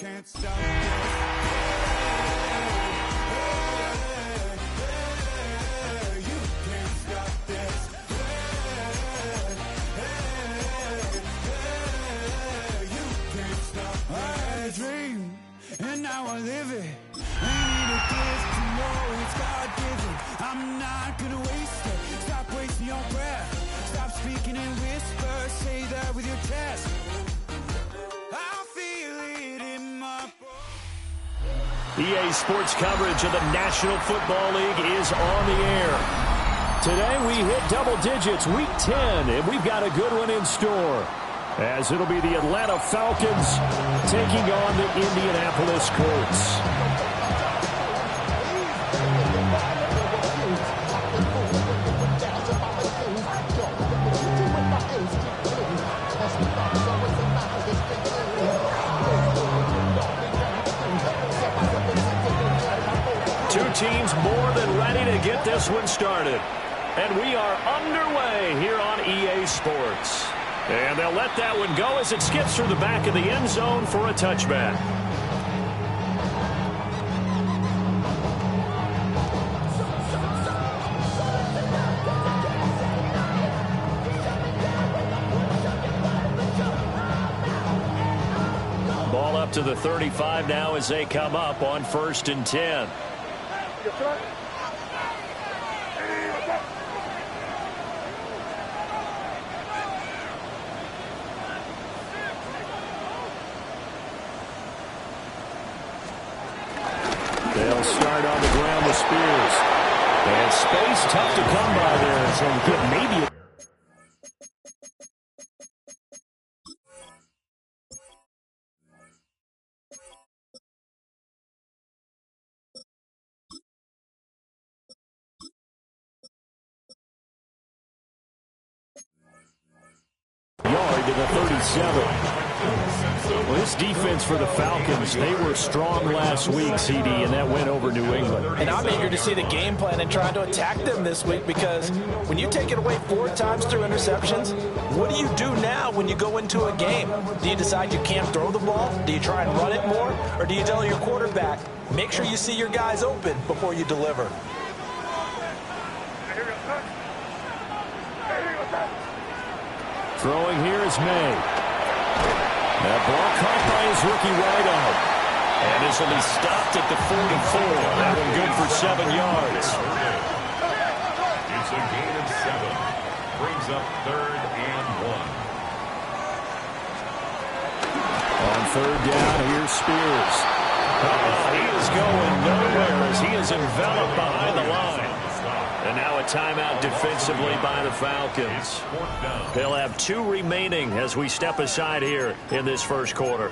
can't stop this. You can't stop this. You can't stop this. I had a dream, and now I live it. Ain't need a gift to know it's God-given. I'm not gonna waste it. Stop wasting your breath. Stop speaking in whispers. Say that with your chest. I feel it in my bones. EA Sports coverage of the National Football League is on the air. Today we hit double digits, week 10, and we've got a good one in store, as it'll be the Atlanta Falcons taking on the Indianapolis Colts. Two teams more than ready to get this one started. And we are underway here on EA Sports. And they'll let that one go as it skips through the back of the end zone for a touchback. Ball up to the 35 now as they come up on 1st and 10. They'll start on the ground with Spears. And space tough to come by there. So get maybe yard to the 37. Well, this defense for the Falcons, they were strong last week, CD, and that went over New England. And I'm eager to see the game plan and try to attack them this week, because when you take it away 4 times through interceptions, what do you do now when you go into a game? Do you decide you can't throw the ball? Do you try and run it more? Or do you tell your quarterback, make sure you see your guys open before you deliver? Throwing here is May. That ball caught by his rookie wideout. And this will be stopped at the 44. That one good for 7 yards. It's a gain of 7. Brings up 3rd and 1. On 3rd down, here's Spears. He is going nowhere as he is enveloped behind the line. And now a timeout defensively by the Falcons. They'll have 2 remaining as we step aside here in this first quarter.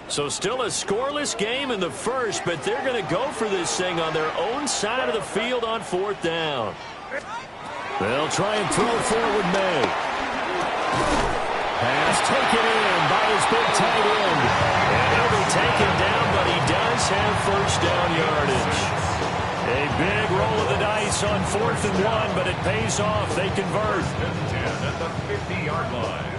So still a scoreless game in the first, but they're going to go for this thing on their own side of the field on 4th down. They'll try and throw forward May. Pass taken in by his big tight end. And he'll be taken down, but he does have 1st down yardage. A big roll of the dice on 4th and 1, but it pays off. They convert. 10 at the 50-yard line.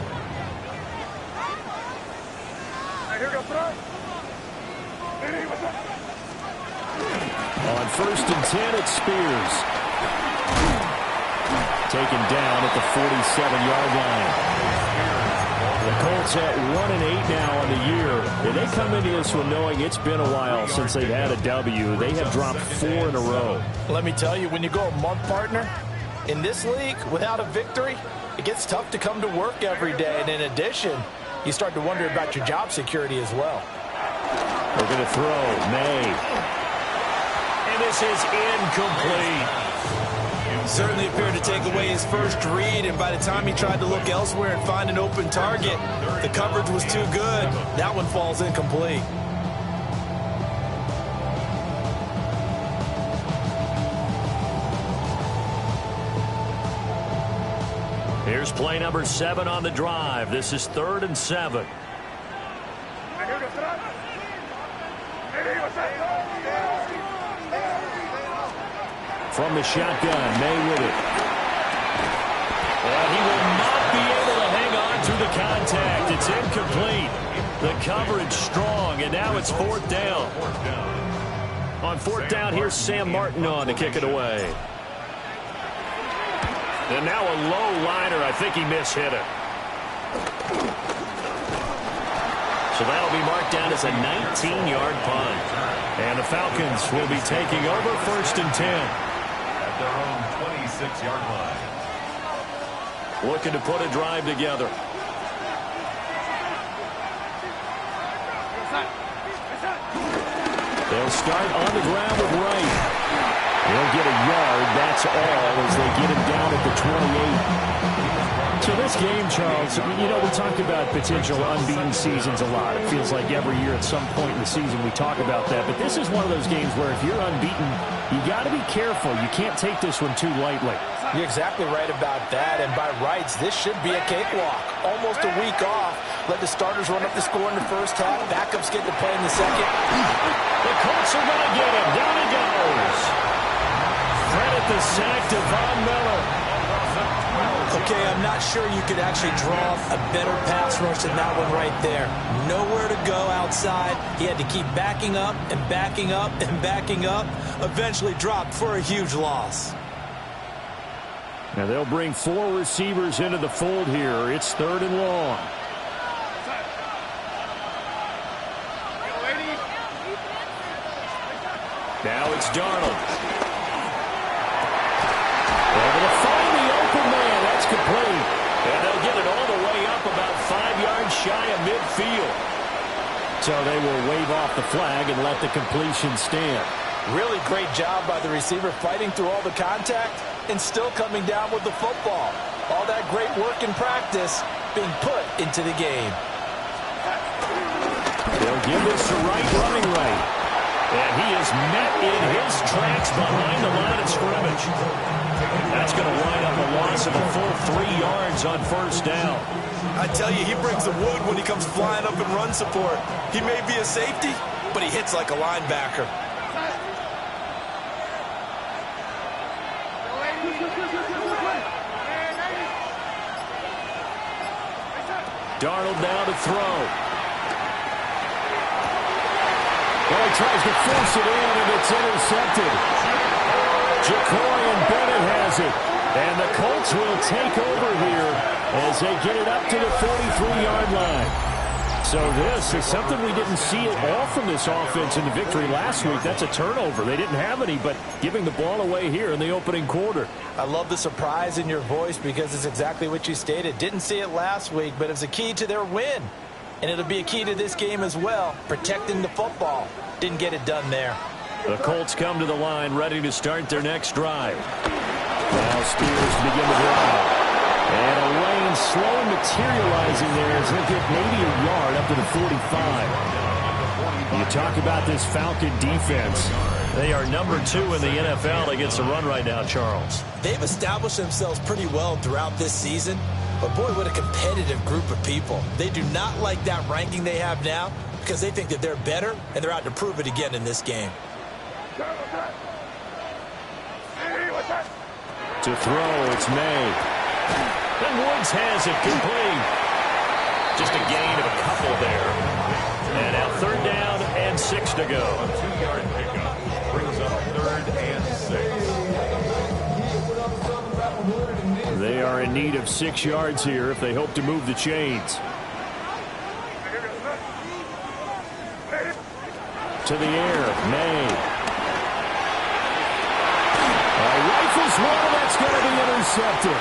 On 1st and 10, it's Spears. Taken down at the 47-yard line. The Colts at 1-8 now on the year. And they come into this one knowing it's been a while since they've had a W. They have dropped 4 in a row. Let me tell you, when you go a month, partner, in this league, without a victory, it gets tough to come to work every day. And in addition, you start to wonder about your job security as well. They're going to throw. May. And this is incomplete. Certainly appeared to take away his first read, and by the time he tried to look elsewhere and find an open target, the coverage was too good. That one falls incomplete. Here's play number 7 on the drive. This is 3rd and 7. From the shotgun, May with it. The coverage strong, and now it's fourth down. On fourth down, here's Sam Martin on to kick it away. And now a low liner. I think he mishit it. So that'll be marked down as a 19-yard punt. And the Falcons will be taking over first and 10. At their own 26-yard line. Looking to put a drive together. They'll start on the ground with Wright. He'll get a yard, that's all, as they get him down at the 28. So this game, Charles, you know, we talk about potential unbeaten seasons a lot. It feels like every year at some point in the season we talk about that. But this is one of those games where if you're unbeaten, you got to be careful. You can't take this one too lightly. You're exactly right about that. And by rights, this should be a cakewalk. Almost a week off. Let the starters run up the score in the first half. Backups get to play in the second. The Colts are going to get him. Down he goes. Credit the sack to Von Miller. Okay, I'm not sure you could actually draw a better pass rush than that one right there. Nowhere to go outside. He had to keep backing up and backing up and backing up. Eventually dropped for a huge loss. Now they'll bring 4 receivers into the fold here. It's third and long. Now it's Darnold. Able to find the open man. That's complete. And they'll get it all the way up about 5 yards shy of midfield. So they will wave off the flag and let the completion stand. Really great job by the receiver fighting through all the contact and still coming down with the football. All that great work in practice being put into the game. They'll give this to Wright, running right. And he is met in his tracks behind the line of scrimmage. That's going to wind up a loss of a full 3 yards on first down. I tell you, he brings the wood when he comes flying up in run support. He may be a safety, but he hits like a linebacker. Darnold now to throw. Well, he tries to force it in, and it's intercepted. Jacory Bennett has it. And the Colts will take over here as they get it up to the 43-yard line. So this is something we didn't see at all from this offense in the victory last week. That's a turnover. They didn't have any, but giving the ball away here in the opening quarter. I love the surprise in your voice because it's exactly what you stated. Didn't see it last week, but it's a key to their win. And it'll be a key to this game as well, protecting the football. Didn't get it done there. The Colts come to the line, ready to start their next drive. Now Spears to begin the drive. And a lane slowly materializing there as he'll get maybe a yard up to the 45. You talk about this Falcon defense. They are number 2 in the NFL against the run right now, Charles. They've established themselves pretty well throughout this season. But boy, what a competitive group of people. They do not like that ranking they have now because they think that they're better, and they're out to prove it again in this game. To throw, it's May. And Woods has it complete. Just a gain of a couple there. And now third down and 6 to go. A 2-yard pickup brings up third and 6. They are in need of 6 yards here if they hope to move the chains. To the air, May. Rifles one, that's going to be intercepted.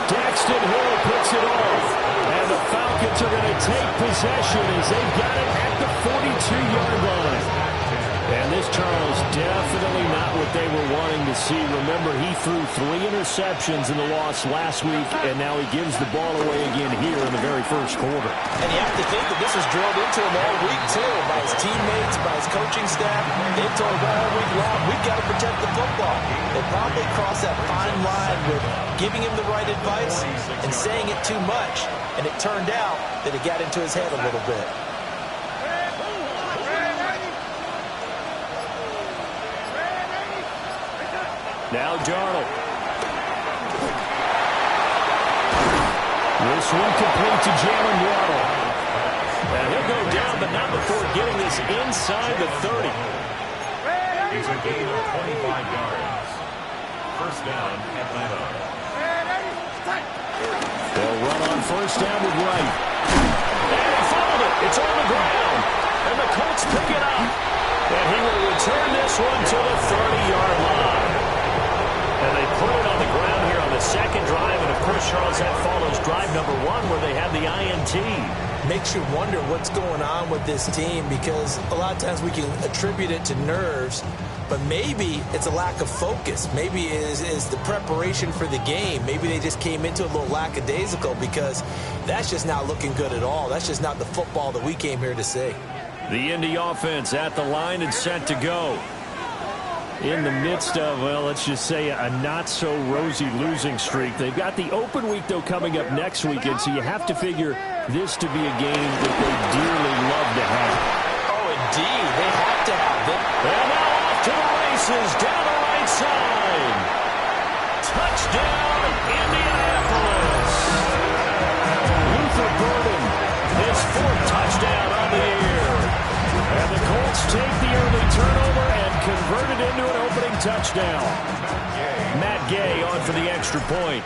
Daxton Hill picks it off. And the Falcons are going to take possession as they've got it at the 42-yard line. And this, Charles, definitely not what they were wanting to see. Remember, he threw 3 interceptions in the loss last week, and now he gives the ball away again here in the very first quarter. And you have to think that this was drilled into him all week, too, by his teammates, by his coaching staff. They told him all week long, we've got to protect the football. They probably crossed that fine line with giving him the right advice and saying it too much. And it turned out that it got into his head a little bit. Now Darnold. This one complete to Jalen Waddle. And go down, but not before getting this inside the 30. It's a gain of 25 yards. First down, Atlanta. They'll run on first down with Wright. And he fouled it. It's on the ground. And the Colts pick it up. And he will return this one to the 30-yard line. And they put it on the ground here on the second drive. And, of course, Charles, that follows drive number 1 where they had the INT. Makes you wonder what's going on with this team, because a lot of times we can attribute it to nerves, but maybe it's a lack of focus. Maybe it is the preparation for the game. Maybe they just came into it a little lackadaisical, because that's just not looking good at all. That's just not the football that we came here to see. The Indy offense at the line and set to go. In the midst of, well, let's just say a not-so-rosy losing streak. They've got the open week, though, coming up next weekend, so you have to figure this to be a game that they dearly love to have. Oh, indeed. They have to have it. And now off to the races, down the right side. Touchdown, Indianapolis. Luther Burden, his 4th touchdown on the year. And the Colts take the early turnover and convert it into an opening touchdown. Matt Gay on for the extra point.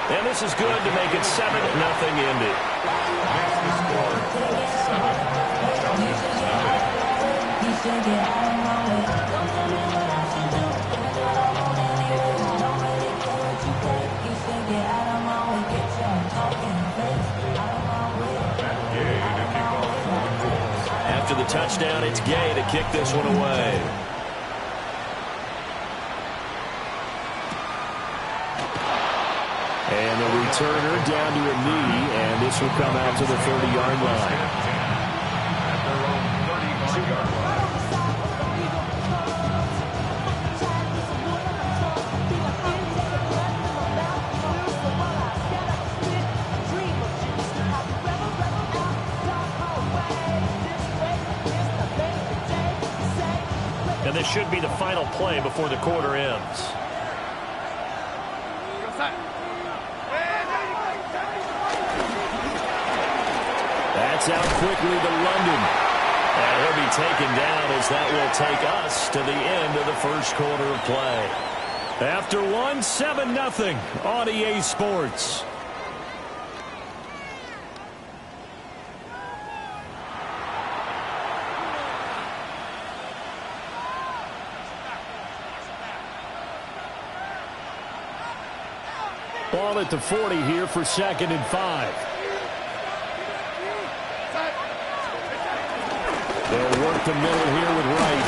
And this is good to make it 7-0 Indy. Makes the score 7. After the touchdown, it's Gay to kick this one away. And the returner down to a knee, and this will come out to the 30-yard line. At their own 35-yard line. And this should be the final play before the quarter ends. That's out quickly to London. And he'll be taken down as that will take us to the end of the first quarter of play. After 7-0 on EA Sports. Ball at the 40 here for 2nd and 5. They'll work the middle here with Wright.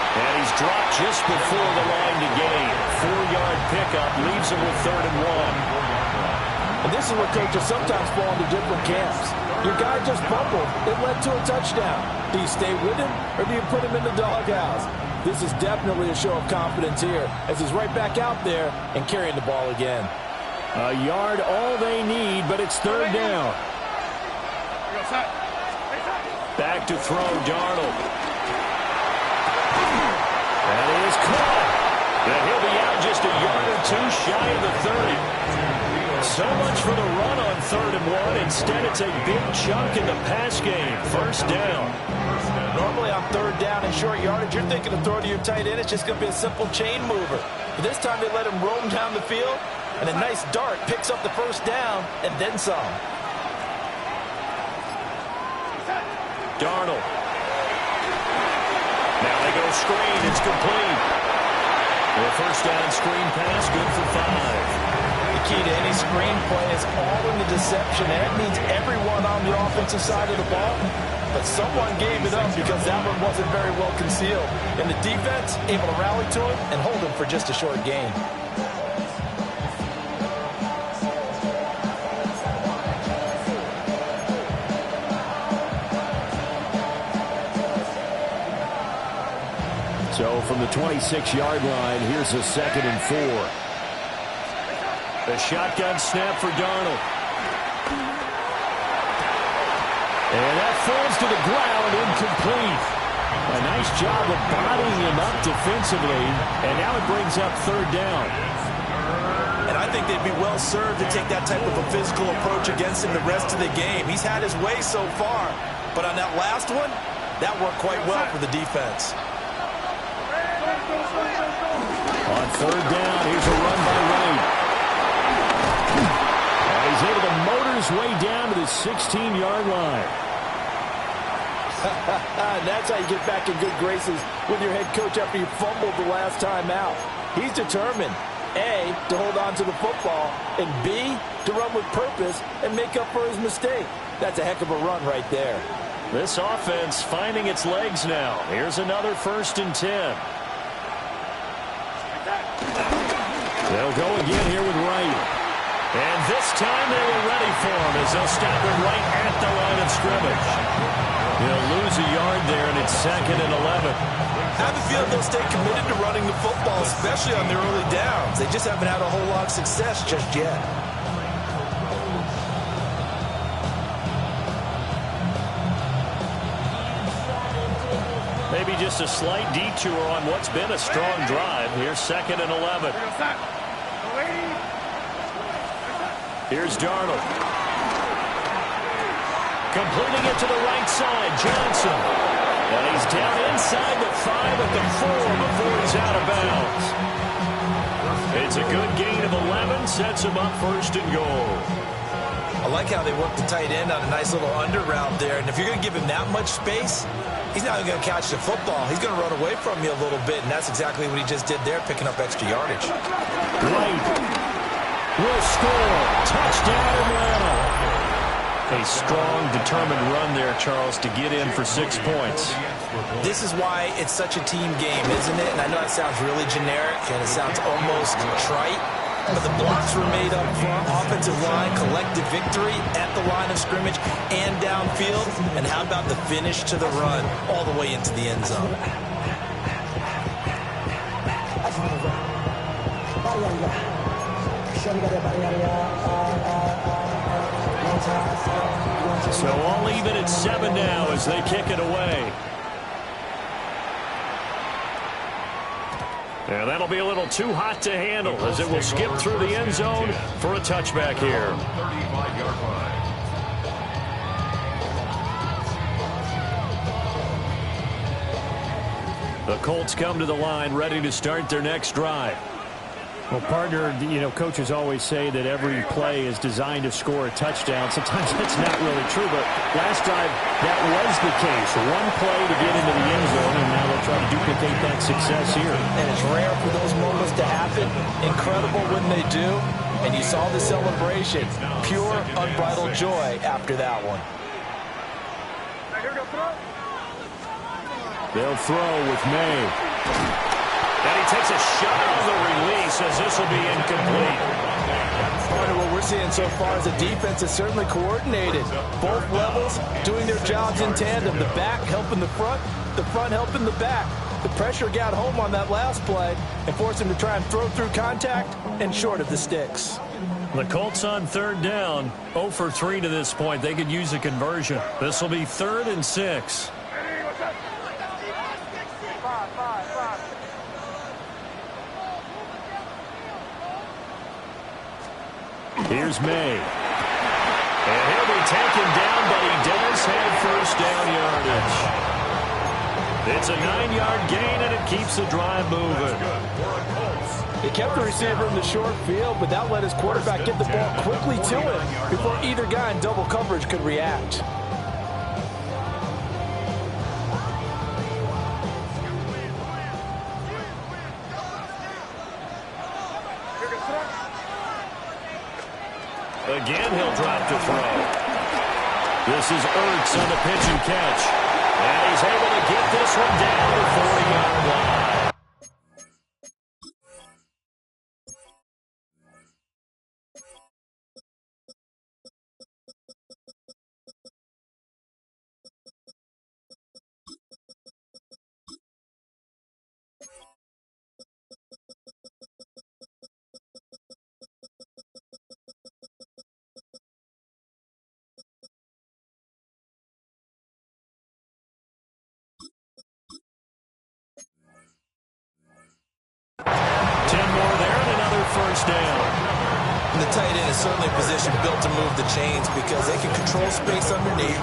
And he's dropped just before the line to gain. 4-yard pickup leaves him with 3rd and 1. And this is where coaches sometimes fall into different camps. Your guy just fumbled. It led to a touchdown. Do you stay with him, or do you put him in the doghouse? This is definitely a show of confidence here, as he's right back out there and carrying the ball again. A yard all they need, but it's 3rd down. Back to throw, Darnold. That is caught. And he'll be out just a yard or 2 shy of the 30. So much for the run on 3rd and 1. Instead, it's a big chunk in the pass game. 1st down. Normally on 3rd down and short yardage, you're thinking of throwing to your tight end. It's just going to be a simple chain mover. But this time they let him roam down the field, and a nice dart picks up the 1st down and then some. Darnold. Now they go screen. It's complete. The 1st down screen pass, good for 5. The key to any screen play is all in the deception. That means everyone on the offensive side of the ball. But someone gave it up because that one wasn't very well concealed. And the defense able to rally to it and hold him for just a short gain. So from the 26-yard line, here's a 2nd and 4. A shotgun snap for Darnold. And that falls to the ground, incomplete. A nice job of bodying him up defensively, and now it brings up 3rd down. And I think they'd be well served to take that type of a physical approach against him the rest of the game. He's had his way so far, but on that last one, that worked quite well for the defense. On third down, here's a run by Wright. And he's able to motor his way down to the 16-yard line. That's how you get back in good graces with your head coach after you fumbled the last time out. He's determined, A, to hold on to the football, and B, to run with purpose and make up for his mistake. That's a heck of a run right there. This offense finding its legs now. Here's another 1st and 10. They'll go again here with Wright. And this time they were ready for him as they'll stop him right at the line of scrimmage. He'll lose a yard there, and it's 2nd and 11. I have a feeling they'll stay committed to running the football, especially on their early downs. They just haven't had a whole lot of success just yet. Maybe just a slight detour on what's been a strong drive. Here's 2nd and 11. Here's Darnold. Completing it to the right side, Johnson. And he's down inside the 5 at the 4 before he's out of bounds. It's a good gain of 11, sets him up 1st and goal. I like how they work the tight end on a nice little under route there. And if you're going to give him that much space, he's not even going to catch the football. He's going to run away from you a little bit, and that's exactly what he just did there, picking up extra yardage. Wright will score. Touchdown, Atlanta. A strong, determined run there, Charles, to get in for 6 points. This is why it's such a team game, isn't it? And I know it sounds really generic, and it sounds almost trite, but the blocks were made up front, offensive line, collective victory at the line of scrimmage and downfield. And how about the finish to the run all the way into the end zone? So all even at 7 now as they kick it away. And that'll be a little too hot to handle as it will skip through the end zone for a touchback here. 35-yard line. The Colts come to the line ready to start their next drive. Well, partner, you know, coaches always say that every play is designed to score a touchdown. Sometimes that's not really true, but last drive, that was the case. One play to get into the end zone, and now they'll try to duplicate that success here. And it's rare for those moments to happen. Incredible when they do. And you saw the celebration. Pure, unbridled joy after that one. They'll throw with May. And he takes a shot on the release as this will be incomplete. Part of what we're seeing so far is the defense is certainly coordinated. Both levels doing their jobs in tandem. The back helping the front helping the back. The pressure got home on that last play and forced him to try and throw through contact and short of the sticks. The Colts on 3rd down, 0 for 3 to this point. They could use a conversion. This will be 3rd and 6. Here's May. And he'll be taken down, but he does have 1st down yardage. It's a 9-yard gain, and it keeps the drive moving. He kept the receiver in the short field, but that let his quarterback get the ball quickly to him before either guy in double coverage could react. Again, he'll drop to throw. This is Ertz on the pitch and catch. And he's able to get this one down to the 40-yard line. First down. And the tight end is certainly a position built to move the chains because they can control space underneath.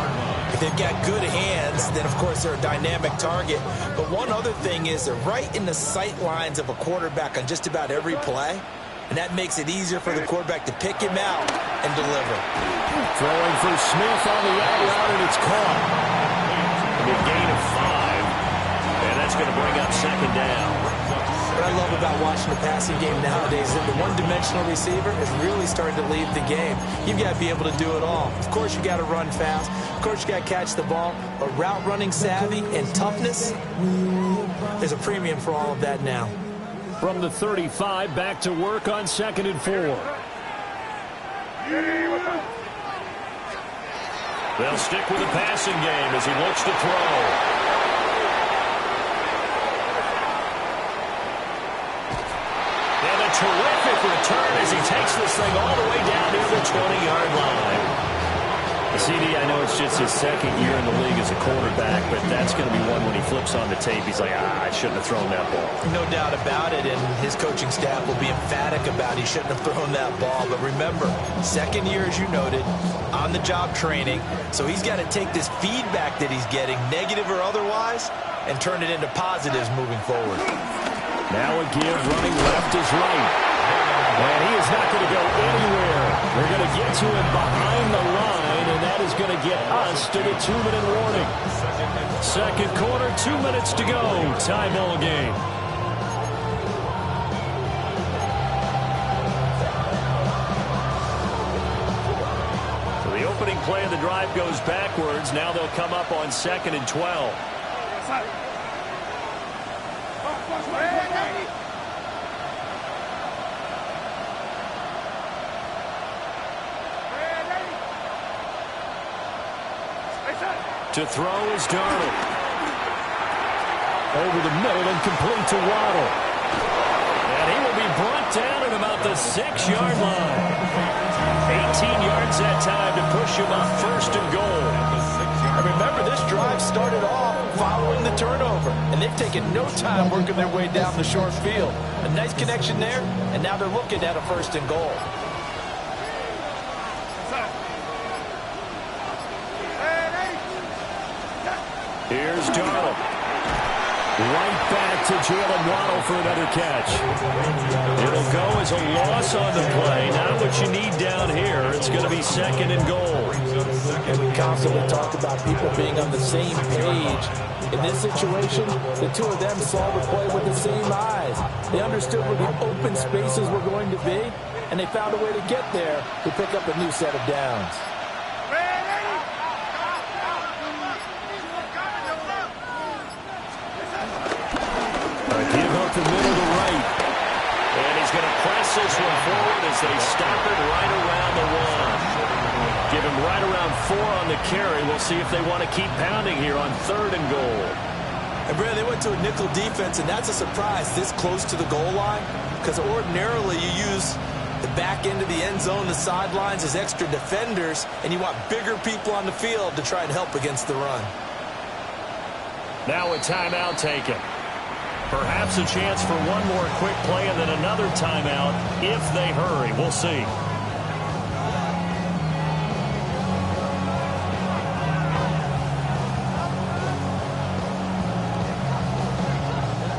If they've got good hands, then, of course, they're a dynamic target. But one other thing is they're right in the sight lines of a quarterback on just about every play. And that makes it easier for the quarterback to pick him out and deliver. Throwing for Smith on the out route, and it's caught. A gain of 5. And that's going to bring up second down. What I love about watching the passing game nowadays is that the one-dimensional receiver is really starting to lead the game. You've got to be able to do it all. Of course, you got to run fast. Of course, you got to catch the ball. But route running savvy and toughness, there's a premium for all of that now. From the 35, back to work on 2nd and 4. They'll stick with the passing game as he looks to throw. Terrific return as he takes this thing all the way down near the 20-yard line. CD, I know it's just his second year in the league as a quarterback, but that's going to be one when he flips on the tape. He's like, I shouldn't have thrown that ball. No doubt about it, and his coaching staff will be emphatic about he shouldn't have thrown that ball. But remember, second year, as you noted, on-the-job training, so he's got to take this feedback that he's getting, negative or otherwise, and turn it into positives moving forward. Now a give, running left is right. And he is not going to go anywhere. They're going to get to him behind the line, and that is going to get us to the 2-minute warning. Second quarter, 2 minutes to go. Tie ball game. So the opening play of the drive goes backwards. Now they'll come up on 2nd and 12. To throw is Darnold. Over the middle and complete to Waddle. And he will be brought down at about the 6-yard line. 18 yards that time to push him up 1st and goal. And remember, this drive started off following the turnover, and they've taken no time working their way down the short field. A nice connection there, and now they're looking at a 1st and goal. Here's Darnold. Right back to Jalen Waddle for another catch. It'll go as a loss on the play. Not what you need down here. It's going to be 2nd and goal. And we constantly talk about people being on the same page. In this situation, the two of them saw the play with the same eyes. They understood where the open spaces were going to be, and they found a way to get there to pick up a new set of downs. The middle to right. And he's going to press this one forward as they stop it right around the 1. Give him right around 4 on the carry. We'll see if they want to keep pounding here on 3rd and goal. And Brad, they went to a nickel defense, and that's a surprise this close to the goal line, because ordinarily you use the back end of the end zone, the sidelines as extra defenders, and you want bigger people on the field to try and help against the run. Now a timeout taken. Perhaps a chance for one more quick play and then another timeout if they hurry. We'll see.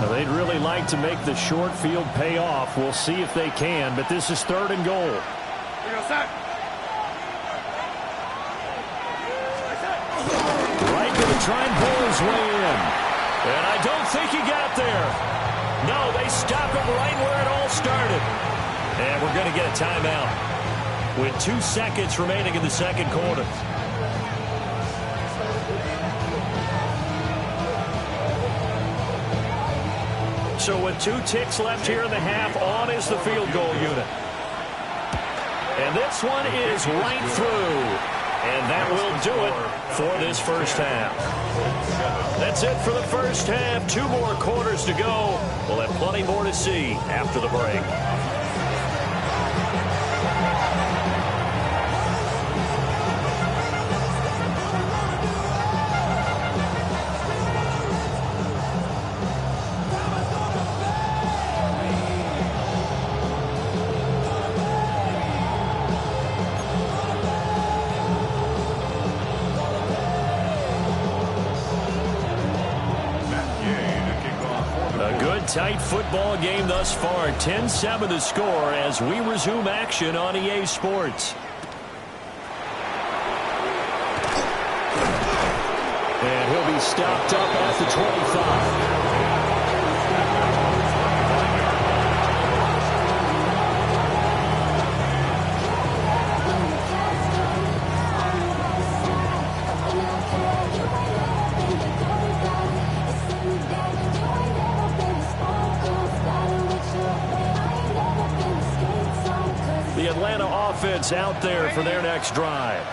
Now they'd really like to make the short field pay off. We'll see if they can, but this is 3rd and goal. Right going to try and pull his way in. And I don't think he got there. No, they stop him right where it all started. And we're going to get a timeout with 2 seconds remaining in the second quarter. So with 2 ticks left here in the half, on is the field goal unit. And this one is right through. And that will do it for this first half. That's it for the first half. 2 more quarters to go. We'll have plenty more to see after the break. tight football game thus far. 10-7 the score as we resume action on EA Sports. And he'll be stopped up at the 25. The Atlanta offense out there for their next drive.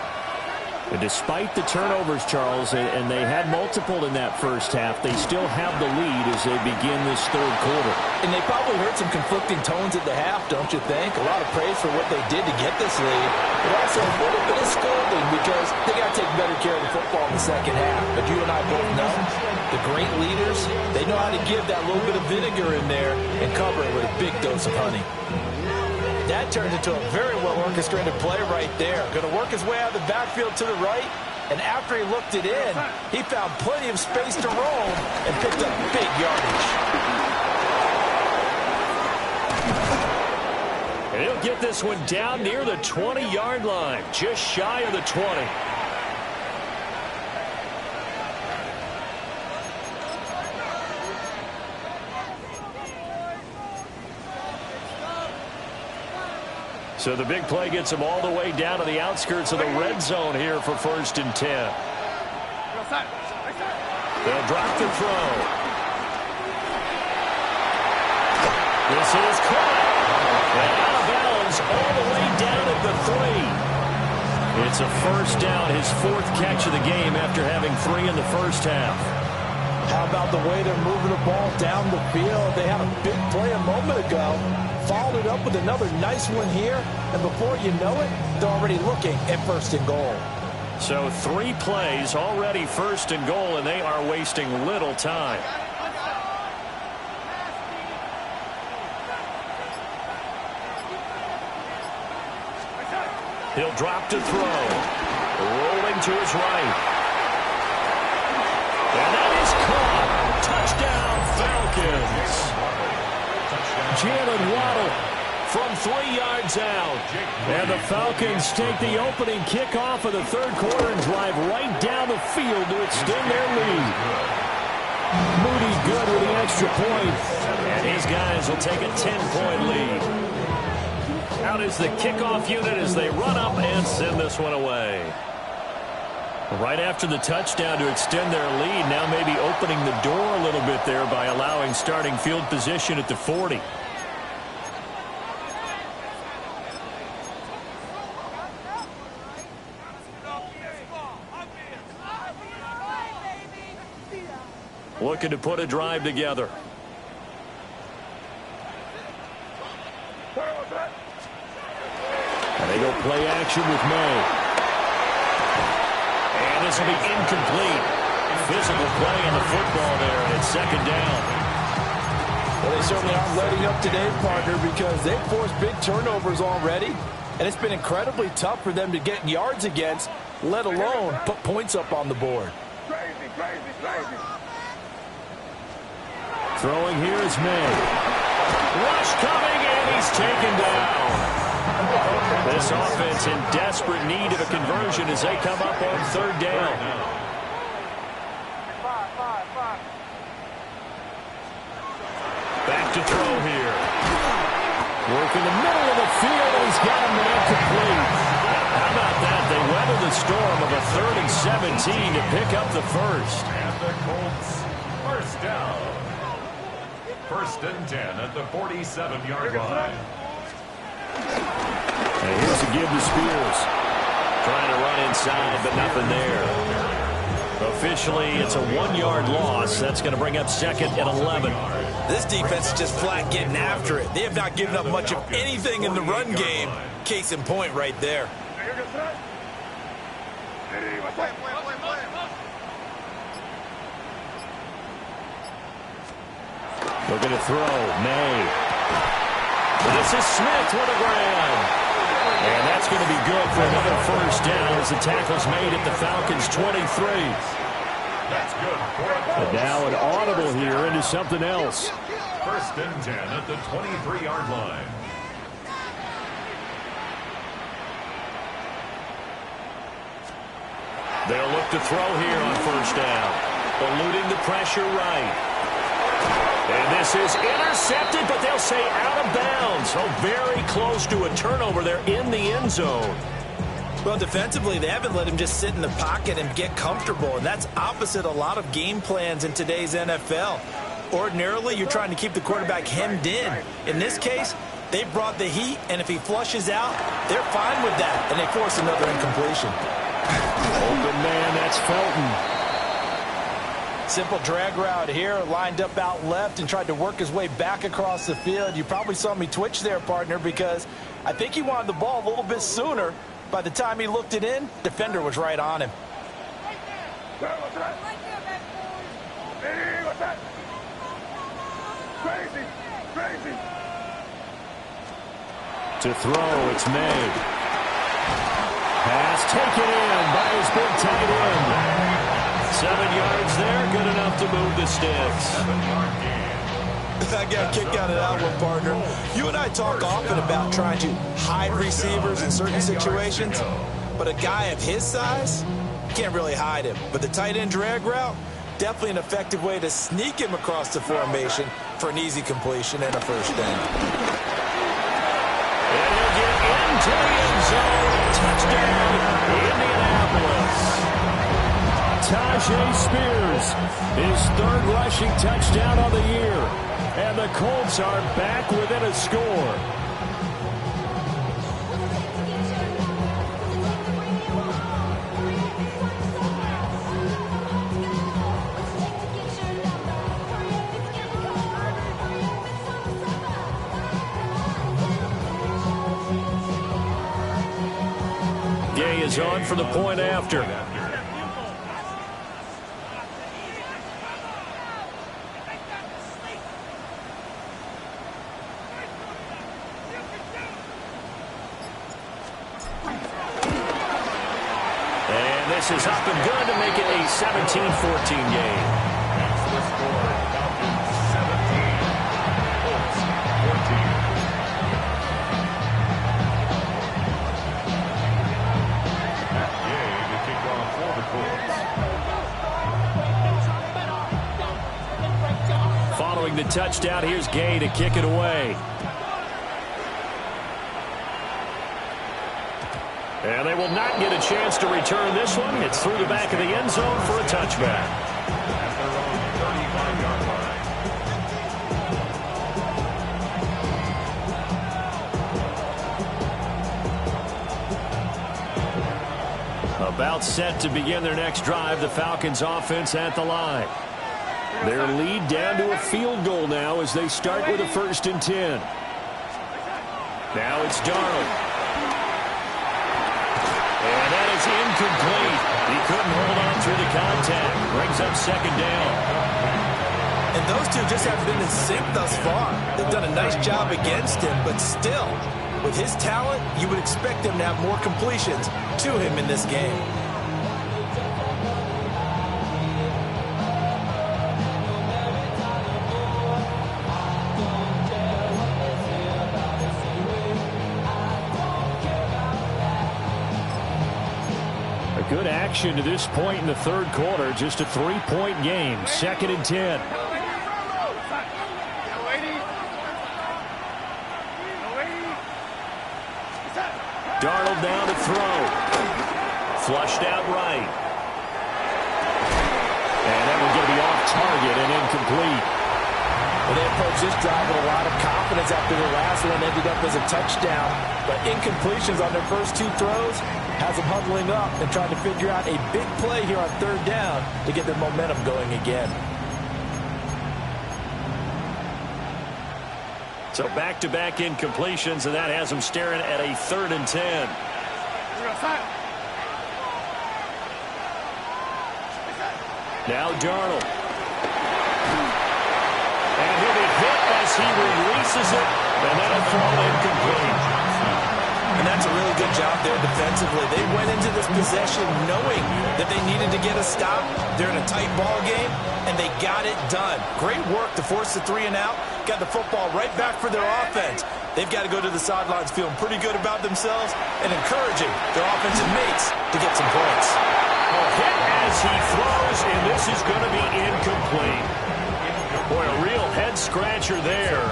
And despite the turnovers, Charles, and they had multiple in that first half, they still have the lead as they begin this third quarter. And they probably heard some conflicting tones at the half, don't you think? A lot of praise for what they did to get this lead, but also a little bit of scolding because they got to take better care of the football in the second half. But you and I both know the great leaders, they know how to give that little bit of vinegar in there and cover it with a big dose of honey. That turned into a very well-orchestrated play right there. Going to work his way out of the backfield to the right, and after he looked it in, he found plenty of space to roam and picked up big yardage. And he'll get this one down near the 20-yard line, just shy of the 20. So the big play gets him all the way down to the outskirts of the red zone here for 1st and 10. They'll drop the throw. This is caught. And out of bounds all the way down at the 3. It's a first down, his 4th catch of the game after having 3 in the first half. How about the way they're moving the ball down the field? They had a big play a moment ago. Followed it up with another nice one here, and before you know it, they're already looking at 1st and goal. So 3 plays already 1st and goal, and they are wasting little time. He'll drop to throw. Rolling to his right. And that is caught. Touchdown, Falcons. Jalen Waddle from 3 yards out. And the Falcons take the opening kickoff of the third quarter and drive right down the field to extend their lead. Moody good with the extra point. And his guys will take a 10-point lead. Out is the kickoff unit as they run up and send this one away. Right after the touchdown to extend their lead, now maybe opening the door a little bit there by allowing starting field position at the 40. Looking to put a drive together. And they go play action with May. And this will be incomplete. Physical play on the football there, and it's 2nd down. Well, they certainly aren't letting up today, partner, because they've forced big turnovers already, and it's been incredibly tough for them to get yards against, let alone put points up on the board. Crazy. Throwing here is May. Rush coming, and he's taken down. This offense in desperate need of a conversion as they come up on 3rd down. Back to throw here. Work in the middle of the field, and he's got a man complete. How about that? They weather the storm of a 3rd and 17 to pick up the first. And the Colts, 1st down. 1st and 10 at the 47-yard line. And here's a give to Spears. Trying to run inside, but nothing there. Officially, it's a 1-yard loss. That's going to bring up 2nd and 11. This defense is just flat getting after it. They have not given up much of anything in the run game. Case in point right there. Looking to throw. May. This is Smith. What a grab. And that's going to be good for another first down as the tackle's made at the Falcons' 23. That's good. And now an audible here into something else. First and 10 at the 23-yard line. They'll look to throw here on first down. Eluding the pressure right. And this is intercepted, but they'll say out of bounds. Oh, very close to a turnover there in the end zone. Well, defensively, they haven't let him just sit in the pocket and get comfortable, and that's opposite a lot of game plans in today's NFL. Ordinarily, you're trying to keep the quarterback hemmed in. In this case, they brought the heat, and if he flushes out, they're fine with that, and they force another incompletion. Open man, that's Felton. Simple drag route here, lined up out left and tried to work his way back across the field. You probably saw me twitch there, partner, because I think he wanted the ball a little bit sooner. By the time he looked it in, defender was right on him. Crazy. To throw, it's made. Pass taken in by his big tight end. 7 yards there, good enough to move the sticks. 7-yard gain. I got a kick out of that one, partner. You and I talk often about trying to hide receivers in certain situations, but a guy of his size, you can't really hide him. But the tight end drag route, definitely an effective way to sneak him across the formation for an easy completion and a first down. And he'll get into the end zone. Touchdown, Indianapolis. Tajay Spears, his third rushing touchdown of the year. And the Colts are back within a score. Gay is on for the point after. This is up and good to make it a 17-14 game. That's the score. Falcons 17, Colts 14. Matt Gay to kick off for the Colts. Following the touchdown, here's Gay to kick it away. And they will not get a chance to return this one. It's through the back of the end zone for a touchback. At their own 35-yard line. About set to begin their next drive, the Falcons offense at the line. Their lead down to a field goal now as they start with a 1st and 10. Now it's Darnold. And that is incomplete. He couldn't hold on through the contact. Brings up 2nd down. And those two just have been in sync thus far. They've done a nice job against him, but still, with his talent, you would expect him to have more completions to him in this game. Good action to this point in the 3rd quarter. Just a 3-point game. 2nd and 10. Darnold down to throw. Flushed out right. And that will get me off target and incomplete. Well, they approached this drive with a lot of confidence after the last one ended up as a touchdown. But incompletions on their first 2 throws has them huddling up and trying to figure out a big play here on 3rd down to get their momentum going again. So back-to-back incompletions, and that has them staring at a 3rd and 10. Now Darnold. And he'll be hit as he releases it, and that'll fall incomplete. And that's a really good job there defensively. They went into this possession knowing that they needed to get a stop. They're in a tight ball game, and they got it done. Great work to force the 3 and out. Got the football right back for their offense. They've got to go to the sidelines feeling pretty good about themselves and encouraging their offensive mates to get some points. A hit as he throws, and this is going to be incomplete. Boy, a real head-scratcher there.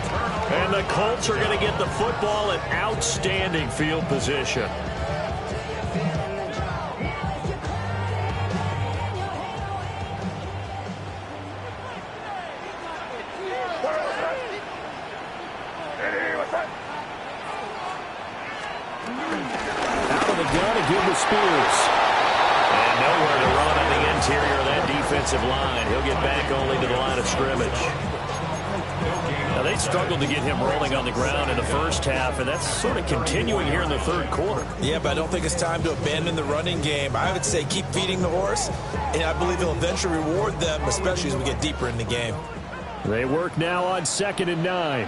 And the Colts are going to get the football in outstanding field position. Out of the gun to give to Spears. And nowhere to run on the interior of that defensive line. He'll get back only to the line of scrimmage. Now, they struggled to get him rolling on the ground in the first half, and that's sort of continuing here in the third quarter. Yeah, but I don't think it's time to abandon the running game. I would say keep feeding the horse, and I believe he'll eventually reward them, especially as we get deeper in the game. They work now on 2nd and 9.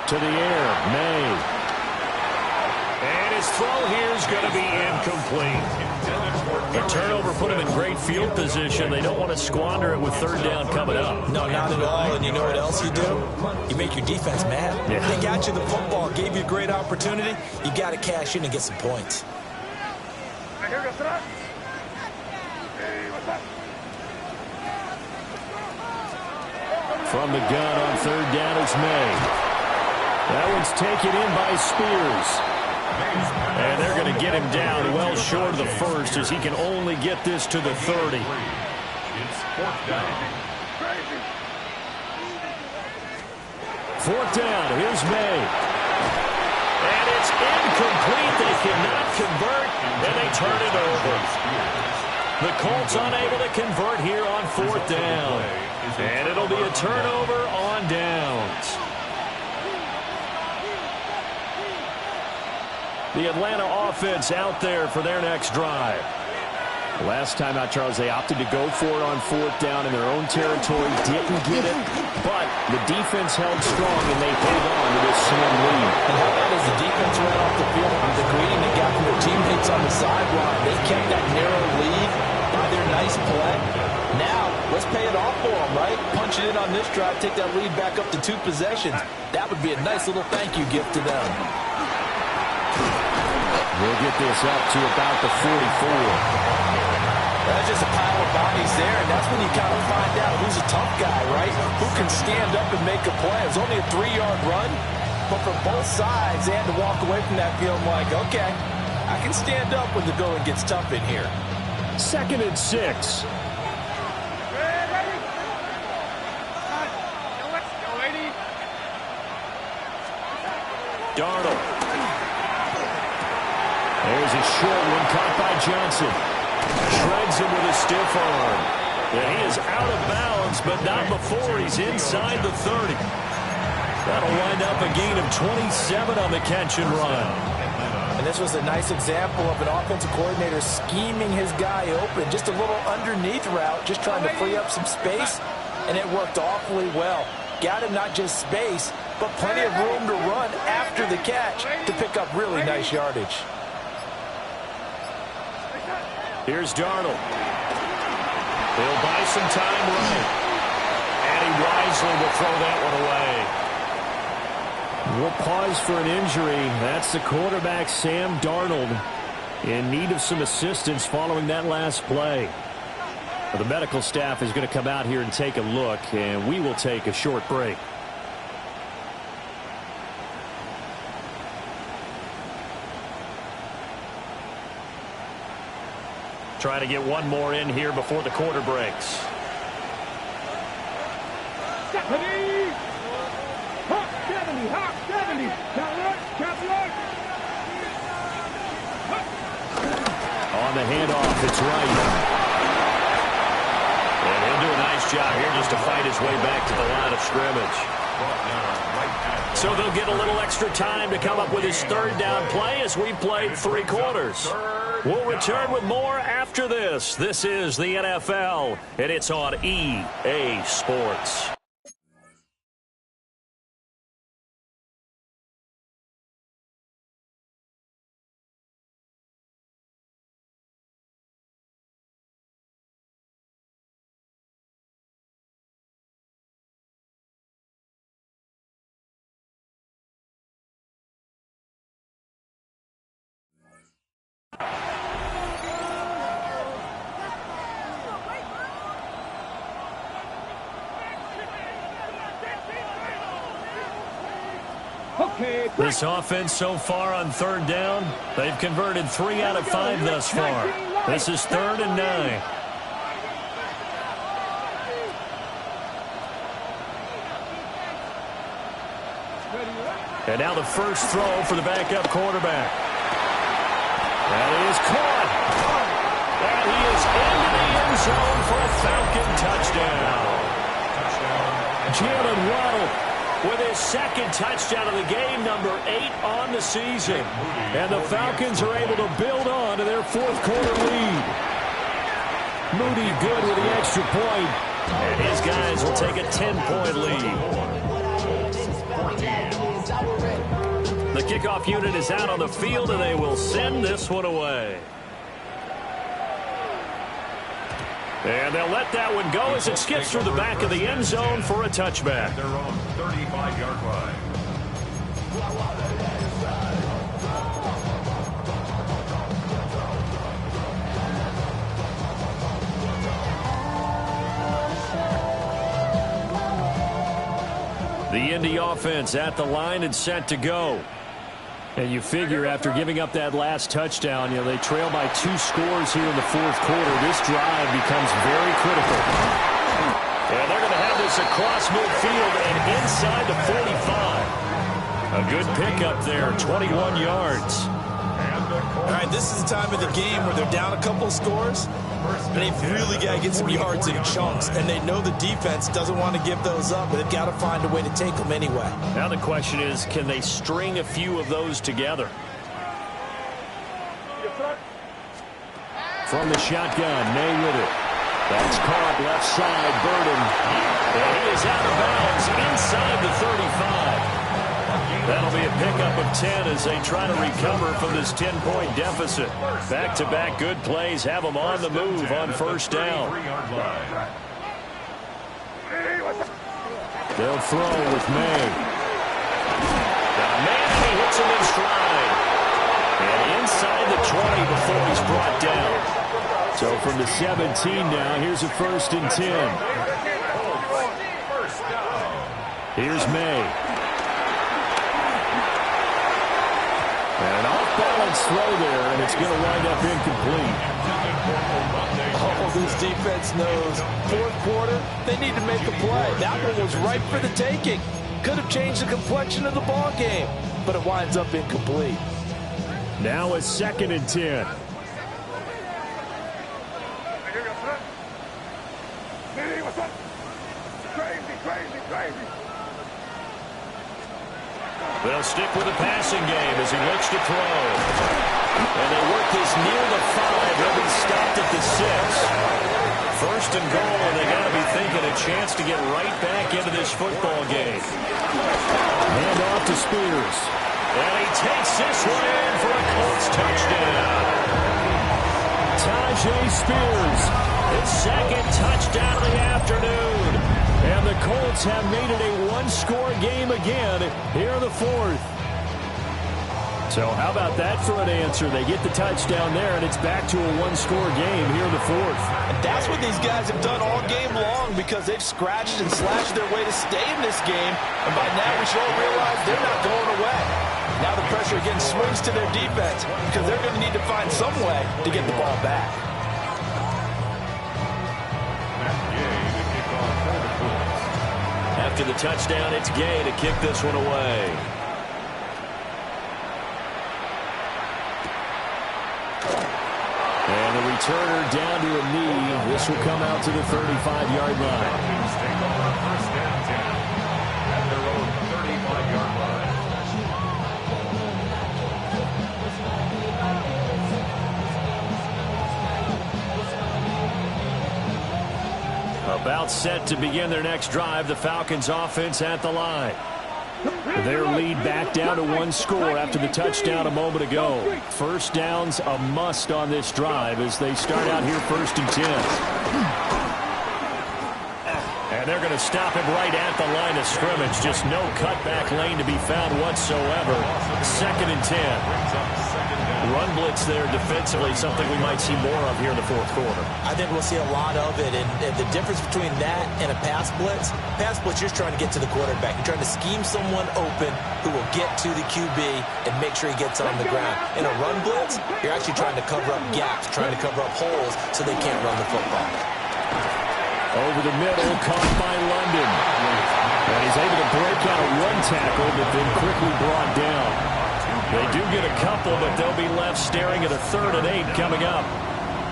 To the air, May. And his throw here is going to be incomplete. The turnover put him in great field position. They don't want to squander it with 3rd down coming up. No, not at all. And you know what else you do? You make your defense mad. Yeah. They got you the football, gave you a great opportunity. You got to cash in and get some points. From the gun on 3rd down, it's May. That one's taken in by Spears. And they're going to get him down well short of the first as he can only get this to the 30. It's 4th down. 4th down, here's May. And it's incomplete. They cannot convert, and they turn it over. The Colts unable to convert here on 4th down. And it'll be a turnover on downs. The Atlanta offense out there for their next drive. Last time out, Charles, they opted to go for it on 4th down in their own territory. Didn't get it, but the defense held strong, and they held on to this slim lead. And how about as the defense ran off the field, the greeting they got from their teammates on the sideline, they kept that narrow lead by their nice play. Now, let's pay it off for them, right? Punch it in on this drive, take that lead back up to 2 possessions. That would be a nice little thank you gift to them. We'll get this up to about the 44. That's just a pile of bodies there, and that's when you kind of find out who's a tough guy, right? Who can stand up and make a play. It was only a 3-yard run, but for both sides, they had to walk away from that feeling like, okay, I can stand up when the going gets tough in here. 2nd and 6. Darnold. There's a short one caught by Johnson. Shreds him with a stiff arm. Yeah, he is out of bounds, but not before he's inside the 30. That'll wind up a gain of 27 on the catch and run. And this was a nice example of an offensive coordinator scheming his guy open. Just a little underneath route, just trying to free up some space, and it worked awfully well. Got him not just space, but plenty of room to run after the catch to pick up really nice yardage. Here's Darnold. He'll buy some time right. And he wisely will throw that one away. We'll pause for an injury. That's the quarterback, Sam Darnold, in need of some assistance following that last play. The medical staff is going to come out here and take a look, and we will take a short break. Trying to get one more in here before the quarter breaks. On the handoff, it's right. And he'll do a nice job here just to fight his way back to the line of scrimmage. So they'll get a little extra time to come up with his 3rd down play as we played 3 quarters. We'll return with more after this. This is the NFL, and it's on EA Sports. This offense so far on third down, they've converted 3 out of 5 thus far. This is 3rd and 9. And now the first throw for the backup quarterback. That is caught. And he is into the end zone for a Falcon touchdown. Jalen Waddle with his 2nd touchdown of the game, number 8 on the season. And the Falcons are able to build on to their 4th quarter lead. Moody good with the extra point. And his guys will take a 10-point lead. The kickoff unit is out on the field, and they will send this one away. And they'll let that one go as it skips through the back of the end zone for a touchback. Their own 35-yard line. The Indy offense at the line and set to go. And you figure after giving up that last touchdown, they trail by 2 scores here in the 4th quarter. This drive becomes very critical. And they're going to have this across midfield and inside the 45. A good pickup there, 21 yards. All right, this is the time of the game where they're down a couple scores, and they've really got to get some yards in chunks, and they know the defense doesn't want to give those up, but they've got to find a way to take them anyway. Now the question is, can they string a few of those together? From the shotgun, May with it. That's caught left side, Burden. And he is out of bounds inside the 35. That'll be a pickup of 10 as they try to recover from this 10-point deficit. Back-to-back good plays have them on the move on first down. They'll throw with May. Now man, he hits him in stride. And inside the 20 before he's brought down. So from the 17 now, here's a 1st and 10. Here's May. And an off-balance throw there, and it's going to wind up incomplete. Oh, this defense knows 4th quarter, they need to make a play. That one was ripe for the taking. Could have changed the complexion of the ball game, but it winds up incomplete. Now a 2nd and 10. They'll stick with the passing game as he looks to throw. And they work this near the 5. They'll be stopped at the 6. 1st and goal, and they got to be thinking a chance to get right back into this football game. Hand off to Spears. And he takes this one in for a Colts touchdown. Tajay Spears. His 2nd touchdown of the afternoon. And the Colts have made it a 1-score game again here in the 4th. So how about that for an answer? They get the touchdown there, and it's back to a 1-score game here in the 4th. And that's what these guys have done all game long because they've scratched and slashed their way to stay in this game. And by now we should all realize they're not going away. Now the pressure again swings to their defense because they're going to need to find some way to get the ball back. After the touchdown, it's Gay to kick this one away. And the returner down to a knee. This will come out to the 35-yard line. Take over 1st and 10 at their own 35-yard line. About set to begin their next drive, the Falcons offense at the line. Their lead back down to 1 score after the touchdown a moment ago. 1st down's a must on this drive as they start out here 1st and 10. And they're going to stop him right at the line of scrimmage. Just no cutback lane to be found whatsoever. 2nd and 10. Run blitz there defensively, something we might see more of here in the fourth quarter. I think we'll see a lot of it, and the difference between that and a pass blitz, you're trying to get to the quarterback. You're trying to scheme someone open who will get to the QB and make sure he gets on the ground. In a run blitz, you're actually trying to cover up gaps, trying to cover up holes so they can't run the football. Over the middle, caught by London. And he's able to break out of one tackle, but then quickly brought down. They do get a couple, but they'll be left staring at a 3rd and 8 coming up.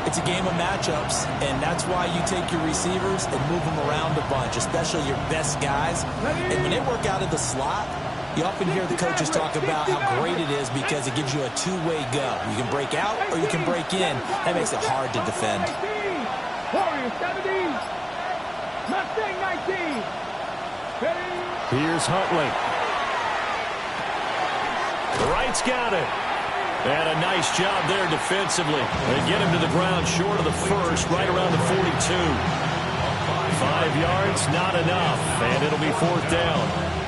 It's a game of matchups, and that's why you take your receivers and move them around a bunch, especially your best guys. And when they work out of the slot, you often hear the coaches talk about how great it is because it gives you a two-way go. You can break out or you can break in. That makes it hard to defend. Warriors 17. Mustang 19. Here's Huntley. Wright's got it. And a nice job there defensively. They get him to the ground short of the first, right around the 42. 5 yards, not enough, and it'll be 4th down.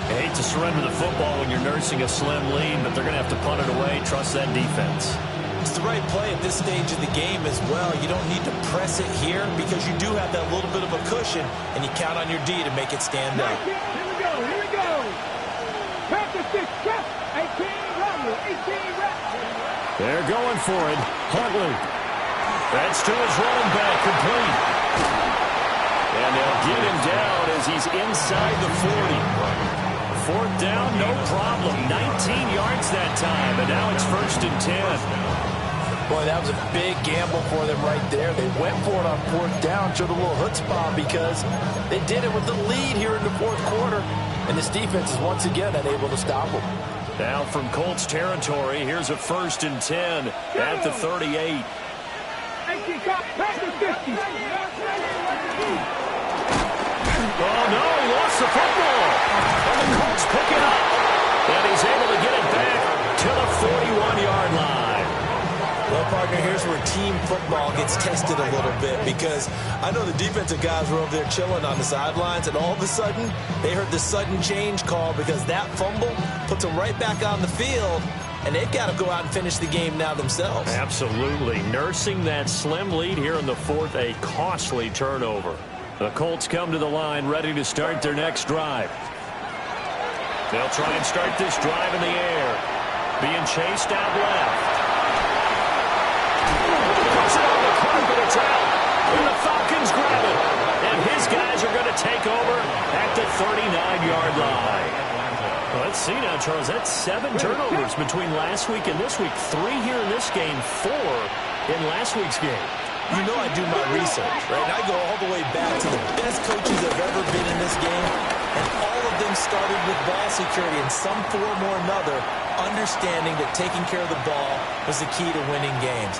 I hate to surrender the football when you're nursing a slim lead, but they're going to have to punt it away. Trust that defense. It's the right play at this stage of the game as well. You don't need to press it here because you do have that little bit of a cushion, and you count on your D to make it stand up. Here we go. Practice this, 18 Rumble, 18 reps. They're going for it. Huntley. That's to his running back, complete. And they'll get him down as he's inside the 40. 4th down, no problem. 19 yards that time, and now it's 1st and 10. Boy, that was a big gamble for them right there. They went for it on 4th down, showed a little chutzpah because they did it with the lead here in the 4th quarter. And this defense is once again unable to stop them. Now from Colts territory, here's a 1st and 10 at the 38. 18 top, practice 50. Oh, no, he lost the football. And the Colts pick it up. And he's able to get it back to the 41-yard line. Well, partner, here's where team football gets tested a little bit because I know the defensive guys were over there chilling on the sidelines, and all of a sudden, they heard the sudden change call because that fumble puts them right back on the field, and they've got to go out and finish the game now themselves. Absolutely. Nursing that slim lead here in the 4th, a costly turnover. The Colts come to the line ready to start their next drive. They'll try and start this drive in the air. Being chased out left. Puts it on the carpet, it's out. And the Falcons grab it. And his guys are going to take over at the 39-yard line. Well, let's see now, Charles. That's 7 turnovers between last week and this week. 3 here in this game, 4 in last week's game. You know I do my research, right? I go all the way back to the best coaches that have ever been in this game, and all of them started with ball security in some form or another, understanding that taking care of the ball was the key to winning games.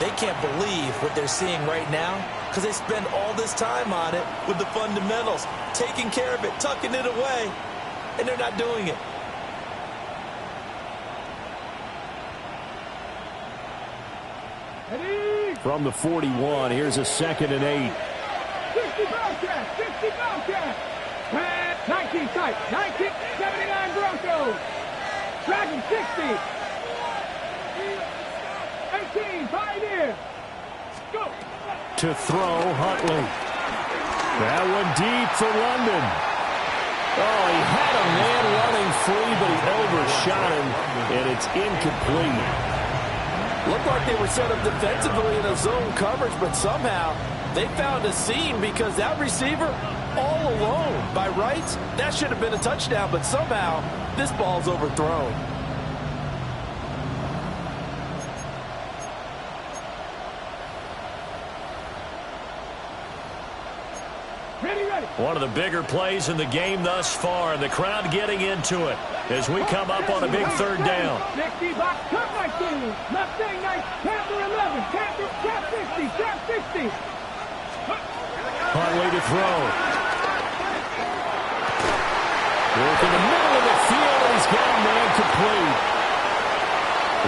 They can't believe what they're seeing right now because they spend all this time on it with the fundamentals, taking care of it, tucking it away, and they're not doing it. From the 41, here's a 2nd and 8. 60 Bobcats, 60 Bobcats. 19 tight, 1979 Broncos. Dragon 60. 18 Pioneer. Go. To throw, Huntley. That one deep for London. Oh, he had a man running free, but he overshot him, and it's incomplete. Looked like they were set up defensively in a zone coverage, but somehow they found a seam because that receiver all alone by rights, that should have been a touchdown, but somehow this ball's overthrown. One of the bigger plays in the game thus far, and the crowd getting into it as we come up on a big 3rd down. 60 box, cut 19, Mustang 9, Panther 11, Panther, trap 60, trap 60. Huntley to throw. Work in the middle of the field, and he's got a man complete.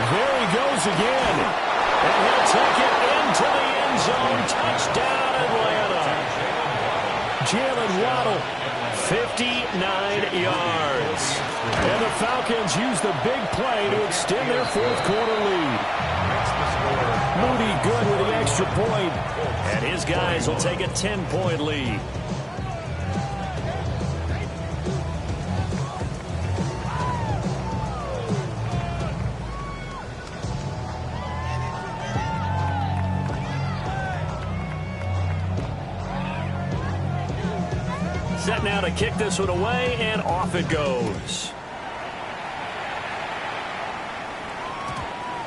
There he goes again. And he'll take it into the end zone. Touchdown, Atlanta. Jalen Waddle, 59 yards. And the Falcons use the big play to extend their 4th quarter lead. Moody good with the extra point. And his guys will take a 10-point lead. Set now to kick this one away, and off it goes.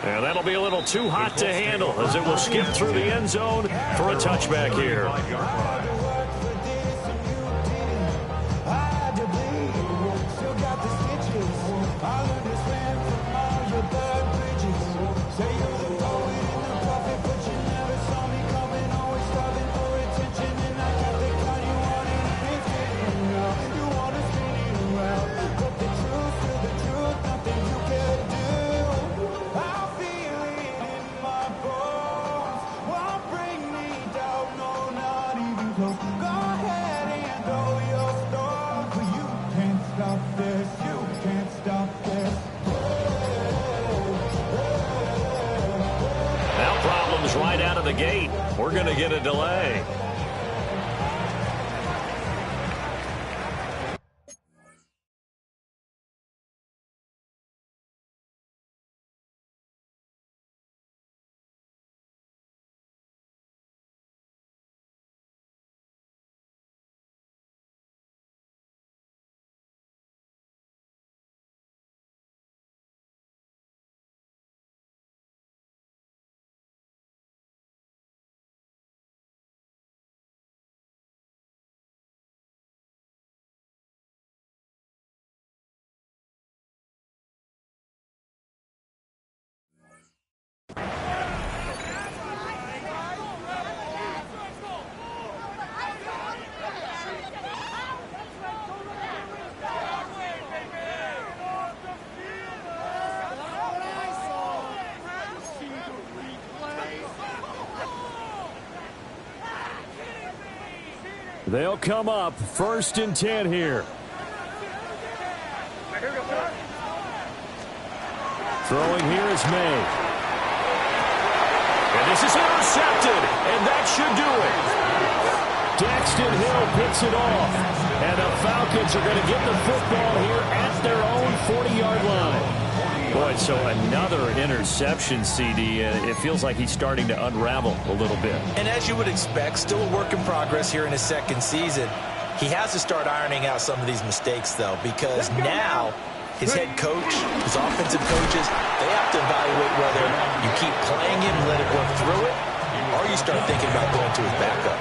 And that'll be a little too hot to handle as it will skip through the end zone for a touchback here. Right out of the gate. We're going to get a delay. They'll come up 1st and 10 here. Throwing here is May. And this is intercepted, and that should do it. Daxton Hill picks it off, and the Falcons are going to get the football here at their own 40-yard line. Boy, so another interception, CD. It feels like he's starting to unravel a little bit. And as you would expect, still a work in progress here in his second season. He has to start ironing out some of these mistakes, though, because now his head coach, his offensive coaches, they have to evaluate whether you keep playing him, let it work through it, or you start thinking about going to his backup.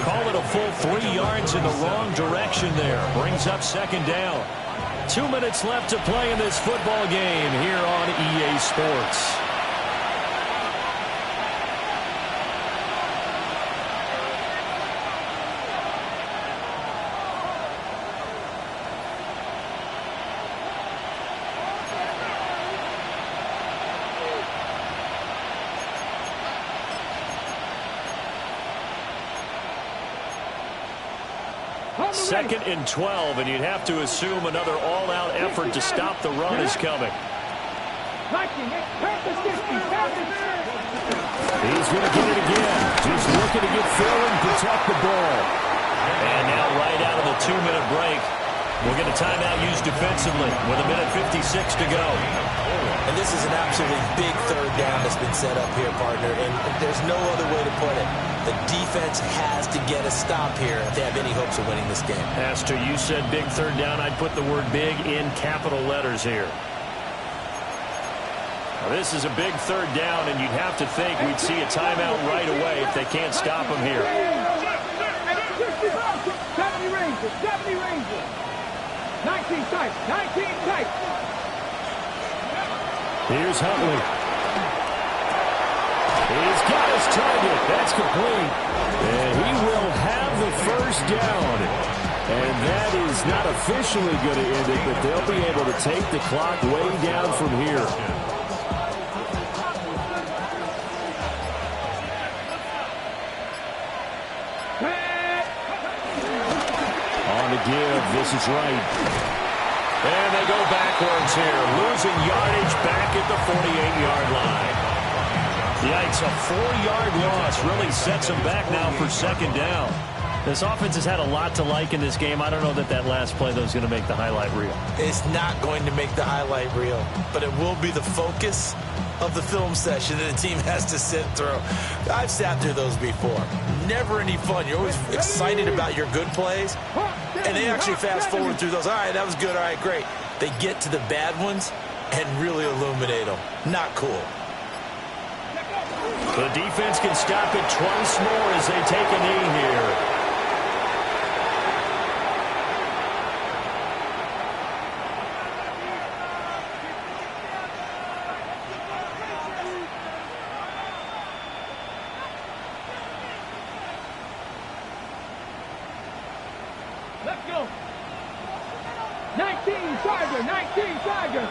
Call it a full 3 yards in the wrong direction there. Brings up 2nd down. 2 minutes left to play in this football game here on EA Sports. Second and 12, and you'd have to assume another all-out effort to stop the run is coming. He's going to get it again. Just looking to get Phil and protect the ball. And now right out of the 2-minute break, we'll get a timeout used defensively with 1:56 to go. And this is an absolutely big 3rd down that's been set up here, partner, and there's no other way to put it. The defense has to get a stop here if they have any hopes of winning this game. Pastor, you said big 3rd down. I'd put the word big in capital letters here. Now, this is a big 3rd down, and you'd have to think we'd see a timeout right away if they can't stop him here. 70 Rangers, 70 Rangers. 19 tight, 19 tight. Here's Huntley. He's got his target. That's complete. And he will have the 1st down. And that is not officially going to end it, but they'll be able to take the clock way down from here. On the give. This is right. And they go backwards here, losing yardage back at the 48-yard line. Yikes, a 4-yard loss really sets them back now for second down. This offense has had a lot to like in this game. I don't know that last play, though, is going to make the highlight reel. It's not going to make the highlight reel, but it will be the focus of the film session that the team has to sit through. I've sat through those before. Never any fun. You're always excited about your good plays, and they actually fast forward through those. All right, that was good. All right, great. They get to the bad ones and really illuminate them. Not cool. The defense can stop it twice more as they take a knee here. Let's go. 19 Tiger, 19 Tiger.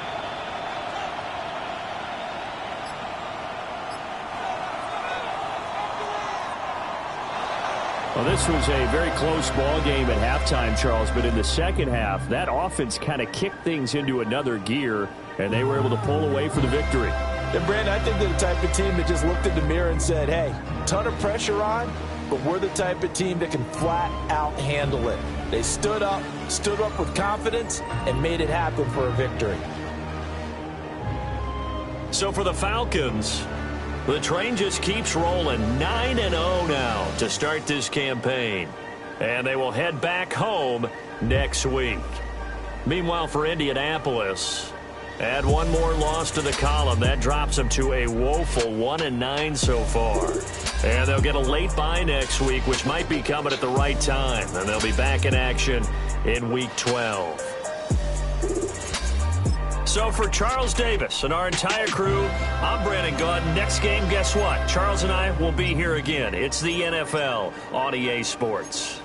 Well, this was a very close ball game at halftime, Charles, but in the second half, that offense kind of kicked things into another gear, and they were able to pull away for the victory. And, Brandon, I think they're the type of team that just looked in the mirror and said, hey, ton of pressure on, but we're the type of team that can flat out handle it. They stood up with confidence, and made it happen for a victory. So for the Falcons, the train just keeps rolling, 9-0 now to start this campaign. And they will head back home next week. Meanwhile, for Indianapolis, add one more loss to the column. That drops them to a woeful 1-9 so far. And they'll get a late bye next week, which might be coming at the right time. And they'll be back in action in Week 12. So for Charles Davis and our entire crew, I'm Brandon Gaudin. Next game, guess what? Charles and I will be here again. It's the NFL on EA Sports.